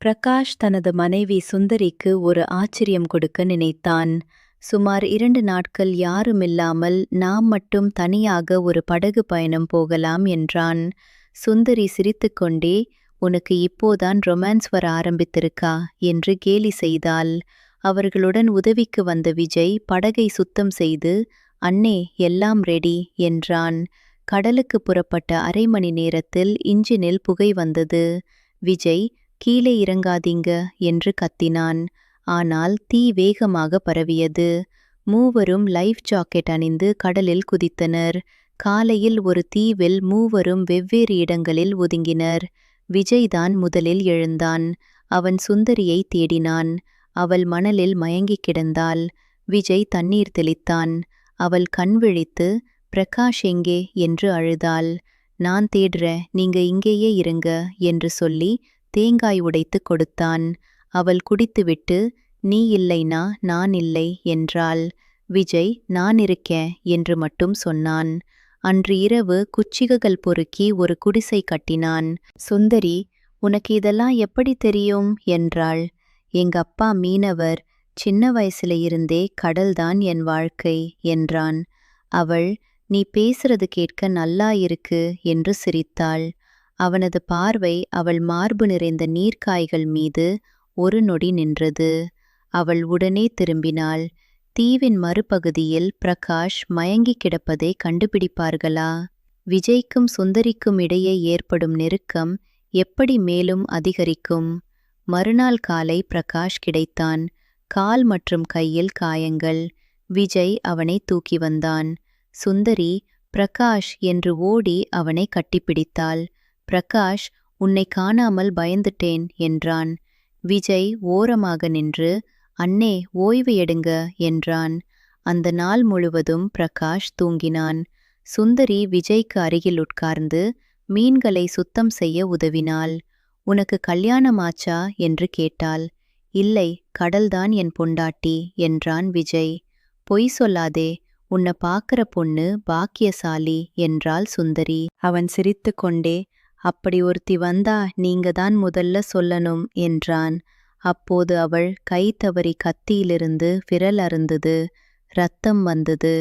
பிரகாஷ் தனது மனைவி சுந்தரிக்கு ஒரு ஆச்சரியம் கொடுக்க நினைத்தான். சுமார் 2 நாட்கள் யாருமில்லாமல் நாம் மட்டும் தனியாக ஒரு படகு பயணம் போகலாம் என்றான். சுந்தரி சிரித்துக்கொண்டே, உனக்கு இப்போதான் ரொமான்ஸ் வர ஆரம்பித்திருக்கா என்று கேலி செய்தாள். அவர்களுடன் உதவிக்கு வந்த விஜய் படகை சுத்தம் செய்து, அண்ணே எல்லாம் ரெடி என்றான். கடலுக்கு புறப்பட்ட 1/2 மணி நேரத்தில் இன்ஜினில் புகை வந்தது. விஜய், கீழே இறங்காதீங்க என்று கத்தினான். ஆனால் தீ வேகமாக பரவியது. மூவரும் லைஃப் ஜாக்கெட் அணிந்து கடலில் குதித்தனர். காலையில் ஒரு தீவில் மூவரும் வெவ்வேறு இடங்களில் ஒதுங்கினர். விஜய்தான் முதலில் எழுந்தான். அவன் சுந்தரியை தேடினான். அவள் மணலில் மயங்கிக் கிடந்தாள். விஜய் தண்ணீர் தெளித்தான். அவள் கண் விழித்து, பிரகாஷ் எங்கே என்று அழுதாள். நான் தேடுறேன், நீங்க இங்கேயே இருங்க என்று சொல்லி தேங்காய் உடைத்து கொடுத்தான். அவள் குடித்துவிட்டு, நீ இல்லைனா நான் இல்லை என்றாள். விஜய், நான் இருக்கேன் என்று மட்டும் சொன்னான். அன்று இரவு குச்சிகைகள் பொறுக்கி ஒரு குடிசை கட்டினான். சுந்தரி, உனக்கு இதெல்லாம் எப்படி தெரியும் என்றாள். எங்க அப்பா மீனவர், சின்ன வயசுல இருந்தே கடல்தான் என் வாழ்க்கை என்றான். அவள், நீ பேசுறது கேட்க நல்லா இருக்கு என்று சிரித்தாள். அவனது பார்வை அவள் மார்பு நிறைந்த நீர்க்காய்கள் மீது ஒரு நொடி நின்றது. அவள் உடனே திரும்பினாள். தீவின் மறுபகுதியில் பிரகாஷ் மயங்கி கிடப்பதை கண்டுபிடிப்பார்களா? விஜய்க்கும் சுந்தரிக்கும் இடையே ஏற்படும் நெருக்கம் எப்படி மேலும் அதிகரிக்கும்? மறுநாள் காலை பிரகாஷ் கிடைத்தான். கால் மற்றும் கையில் காயங்கள். விஜய் அவனை தூக்கி வந்தான். சுந்தரி, பிரகாஷ் என்று ஓடி அவனை கட்டிப்பிடித்தாள். பிரகாஷ், உன்னை காணாமல் பயந்துட்டேன் என்றான். விஜய் ஓரமாக நின்று, அண்ணே ஓய்வு எடுங்க என்றான். அந்த நாள் முழுவதும் பிரகாஷ் தூங்கினான். சுந்தரி விஜய்க்கு அருகில் உட்கார்ந்து மீன்களை சுத்தம் செய்ய உதவினாள். உனக்கு கல்யாணமாச்சா என்று கேட்டாள். இல்லை, கடல்தான் என் பொண்டாட்டி என்றான் விஜய். பொய் சொல்லாதே, உன்னை பார்க்கிற பொண்ணு பாக்கியசாலி என்றாள் சுந்தரி. அவன் சிரித்து கொண்டே, அப்படி ஒருத்தி வந்தா நீங்க தான் முதல்ல சொல்லணும் என்றான். அப்போது அவள் கை தவறி கத்தியிலிருந்து விரல் அறுந்தது. இரத்தம் வந்தது.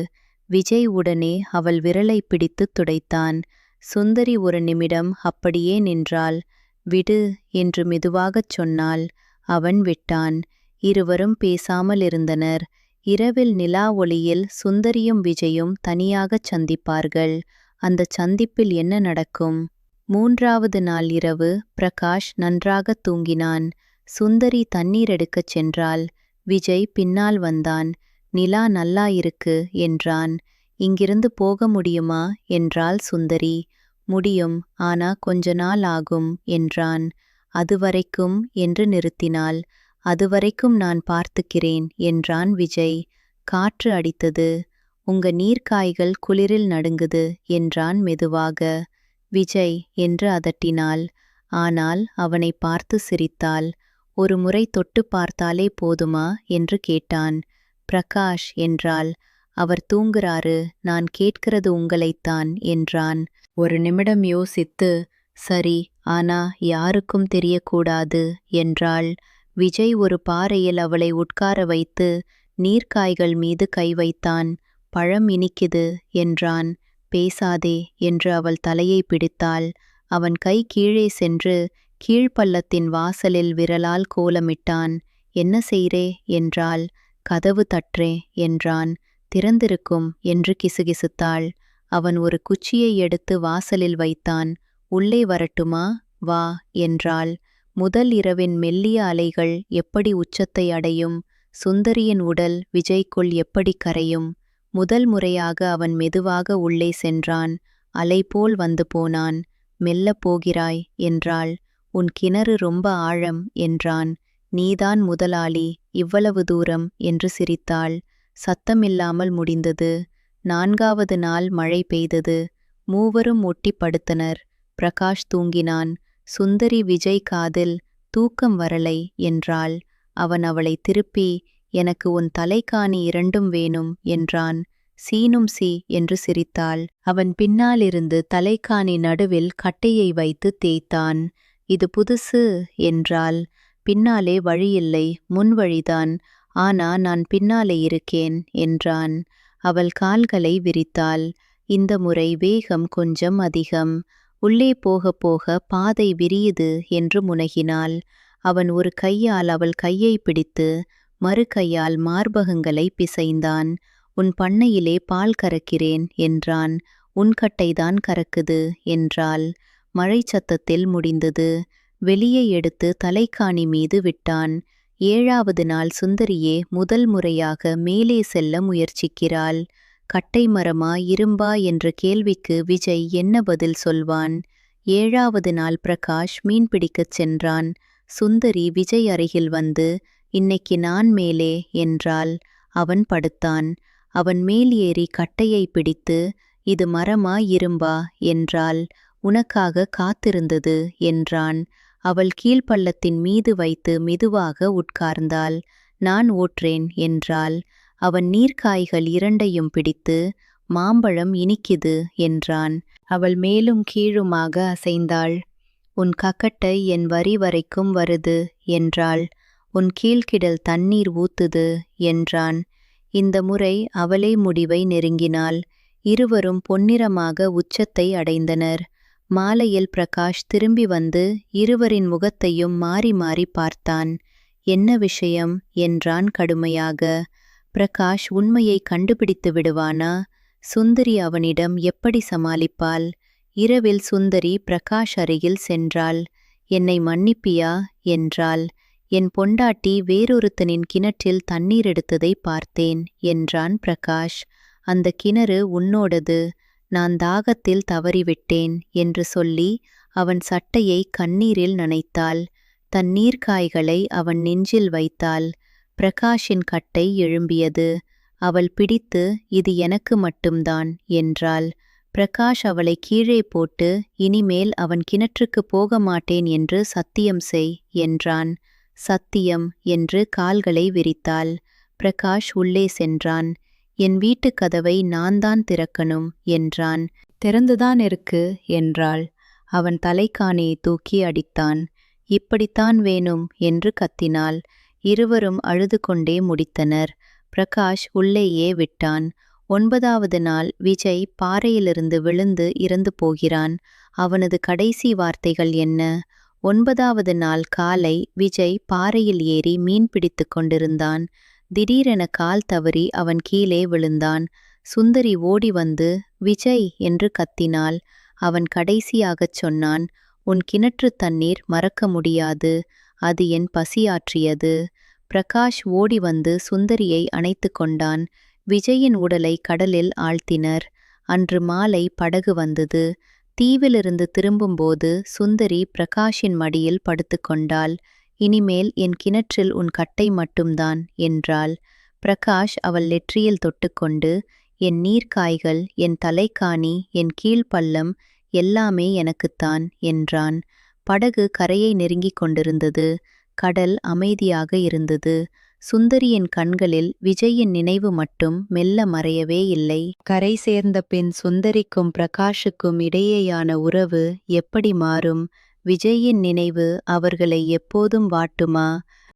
விஜய் உடனே அவள் விரலை பிடித்து துடைத்தான். சுந்தரி ஒரு நிமிடம் அப்படியே நின்றாள். விடு என்று மெதுவாகச் சொன்னாள். அவன் விட்டான். இருவரும் பேசாமல் இருந்தனர். இரவில் நிலா ஒளியில் சுந்தரியும் விஜயும் தனியாகச் சந்திப்பார்கள். அந்த சந்திப்பில் என்ன நடக்கும்? 3வது நாள் இரவு பிரகாஷ் நன்றாக தூங்கினான். சுந்தரி தண்ணீர் எடுக்கச் சென்றாள். விஜய் பின்னால் வந்தான். நிலா நல்லா இருக்கு என்றான். இங்கிருந்து போக முடியுமா என்றாள் சுந்தரி. முடியும், ஆனா கொஞ்ச நாள் ஆகும் என்றான். அதுவரைக்கும் என்று நிறுத்தினாள். அதுவரைக்கும் நான் பார்த்துக்கிறேன் என்றான் விஜய். காற்று அடித்தது. உங்க நீர்க்காய்கள் குளிரில் நடுங்குது என்றான் மெதுவாக. விஜய் என்று அதட்டினாள். ஆனால் அவனை பார்த்து சிரித்தாள். ஒரு முறை தொட்டு பார்த்தாலே போதுமா என்று கேட்டான். பிரகாஷ் என்றாள். அவர் தூங்குறாரு, நான் கேட்கிறது உங்களைத்தான் என்றான். ஒரு நிமிடம் யோசித்து, சரி, ஆனா யாருக்கும் தெரியக்கூடாது என்றாள். விஜய் ஒரு பாறையில் அவளை உட்கார வைத்து நீர்க்காய்கள் மீது கை வைத்தான். பழம் இனிக்குது என்றான். பேசாதே என்று அவள் தலையை பிடித்தாள். அவன் கை கீழே சென்று கீழ்ப்பள்ளத்தின் வாசலில் விரலால் கோலமிட்டான். என்ன செய்றே என்றாள். கதவு தட்டுறே என்றான். திறந்திருக்கும் என்று கிசுகிசுத்தாள். அவன் ஒரு குச்சியை எடுத்து வாசலில் வைத்தான். உள்ளே வரட்டுமா? வா என்றாள். முதல் இரவின் மெல்லிய அலைகள் எப்படி உச்சத்தை அடையும்? சுந்தரியின் உடல் விஜய்க்குள் எப்படி கரையும்? முதல் முறையாக அவன் மெதுவாக உள்ளே சென்றான். அலை போல் வந்து போனான். மெல்லப் போகிறாய் என்றாள். உன் கிணறு ரொம்ப ஆழம் என்றான். நீதான் முதலாளி, இவ்வளவு தூரம் என்று சிரித்தாள். சத்தமில்லாமல் முடிந்தது. 4வது நாள் மழை பெய்தது. மூவரும் ஒட்டி படுத்தனர். பிரகாஷ் தூங்கினான். சுந்தரி விஜய் காதில், தூக்கம் வரலை என்றாள். அவன் அவளை திருப்பி, எனக்கு உன் தலைக்காணி 2ம் வேணும் என்றான். சீனும் சி என்று சிரித்தாள். அவன் பின்னாலிருந்து தலைக்காணி நடுவில் கட்டையை வைத்து தேய்த்தான். இது புதுசு என்றாள். பின்னாலே வழியில்லை, முன்வழிதான். ஆனா நான் பின்னாலே இருக்கேன் என்றான். அவள் கால்களை விரித்தாள். இந்த முறை வேகம் கொஞ்சம் அதிகம். உள்ளே போக போக பாதை விரியுது என்று முனகினாள். அவன் ஒரு கையால் அவள் கையை பிடித்து மறு கையால் மார்பகங்களை பிசைந்தான். உன் பண்ணையிலே பால் கறக்கிறேன் என்றான். உன் கட்டைதான் கறக்குது என்றாள். மழை சத்தத்தில் முடிந்தது. வெளியே எடுத்து தலைக்காணி மீது விட்டான். 7வது நாள் சுந்தரியே முதல் முறையாக மேலே செல்ல முயற்சிக்கிறாள். கட்டை மரமா இரும்பா என்ற கேள்விக்கு விஜய் என்ன பதில் சொல்வான்? 7வது நாள் பிரகாஷ் மீன் பிடிக்கச் சென்றான். சுந்தரி விஜய் அருகில் வந்து, இன்னைக்கு நான் மேலே என்றாள். அவன் படுத்தான். அவன் மேல் ஏறி கட்டையை பிடித்து, இது மரமா இரும்பா என்றாள். உனக்காக காத்திருந்தது என்றான். அவள் கீழ்ப்பள்ளத்தின் மீது வைத்து மெதுவாக உட்கார்ந்தாள். நான் ஓட்டுறேன் என்றாள். அவன் நீர்க்காய்கள் இரண்டையும் பிடித்து, மாம்பழம் இனிக்குது என்றான். அவள் மேலும் கீழுமாக அசைந்தாள். உன் கக்கட்டை என் வரி வரைக்கும் வருது என்றாள். உன் கீழ்கிடல் தண்ணீர் ஊத்துது என்றான். இந்த முறை அவளே முடிவை நெருங்கினாள். இருவரும் பொன்னிறமாக உச்சத்தை அடைந்தனர். மாலையில் பிரகாஷ் திரும்பி வந்து இருவரின் முகத்தையும் மாறி மாறி பார்த்தான். என்ன விஷயம் என்றான் கடுமையாக. பிரகாஷ் உண்மையை கண்டுபிடித்து விடுவானா? சுந்தரி அவனிடம் எப்படி சமாளிப்பாள்? இரவில் சுந்தரி பிரகாஷ் அருகில் சென்றாள். என்னை மன்னிப்பியா என்றாள். என் பொண்டாட்டி வேறொருத்தனின் கிணற்றில் தண்ணீர் எடுத்ததை பார்த்தேன் என்றான் பிரகாஷ். அந்த கிணறு உன்னோடது. நான் தாகத்தில் தவறிவிட்டேன் என்று சொல்லி அவன் சட்டையை கண்ணீரில் நனைத்தாள். தன் நீர்க்காய்களை அவன் நெஞ்சில் வைத்தாள். பிரகாஷின் கட்டை எழும்பியது. அவள் பிடித்து, இது எனக்கு மட்டும்தான் என்றாள். பிரகாஷ் அவளை கீழே போட்டு, இனிமேல் அவன் கிணற்றுக்கு போக மாட்டேன் என்று சத்தியம் செய் என்றான். சத்தியம் என்று கால்களை விரித்தாள். பிரகாஷ் உள்ளே சென்றான். என் வீட்டுக் கதவை நான்தான் திறக்கணும் என்றான். திறந்துதான் இருக்கு என்றாள். அவன் தலைக்காணியை தூக்கி அடித்தான். இப்படித்தான் வேணும் என்று கத்தினாள். இருவரும் அழுது கொண்டே முடித்தனர். பிரகாஷ் உள்ளேயே விட்டான். 9வது நாள் விஜய் பாறையிலிருந்து விழுந்து இறந்து போகிறான். அவனது கடைசி வார்த்தைகள் என்ன? 9வது நாள் காலை விஜய் பாறையில் ஏறி மீன் பிடித்து கொண்டிருந்தான். திடீரென கால் தவறி அவன் கீழே விழுந்தான். சுந்தரி ஓடி வந்து விஜய் என்று கத்தினாள். அவன் கடைசியாகச் சொன்னான், உன் கிணற்று தண்ணீர் மறக்க முடியாது. அது என் பசியாற்றியது. பிரகாஷ் ஓடி வந்து சுந்தரியை அணைத்து கொண்டான். விஜயின் உடலை கடலில் ஆழ்த்தினர். அன்று மாலை படகு வந்தது. தீவிலிருந்து திரும்பும்போது சுந்தரி பிரகாஷின் மடியில் படுத்துக்கொண்டாள். இனிமேல் என் கிணற்றில் உன் கட்டை மட்டும்தான் என்றாள். பிரகாஷ் அவள் நெற்றியில் தொட்டுக்கொண்டு, என் நீர்க்காய்கள், என் தலைக்காணி, என் கீழ்ப்பள்ளம் எல்லாமே எனக்குத்தான் என்றான். படகு கரையை நெருங்கிக் கொண்டிருந்தது. கடல் அமைதியாக இருந்தது. சுந்தரியின் கண்களில் விஜயின் நினைவு மட்டும் மெல்ல மறையவே இல்லை. கரை சேர்ந்த பின் சுந்தரிக்கும் பிரகாஷுக்கும் இடையேயான உறவு எப்படி மாறும்? விஜயின் நினைவு அவர்களை எப்போதும் வாட்டுமா?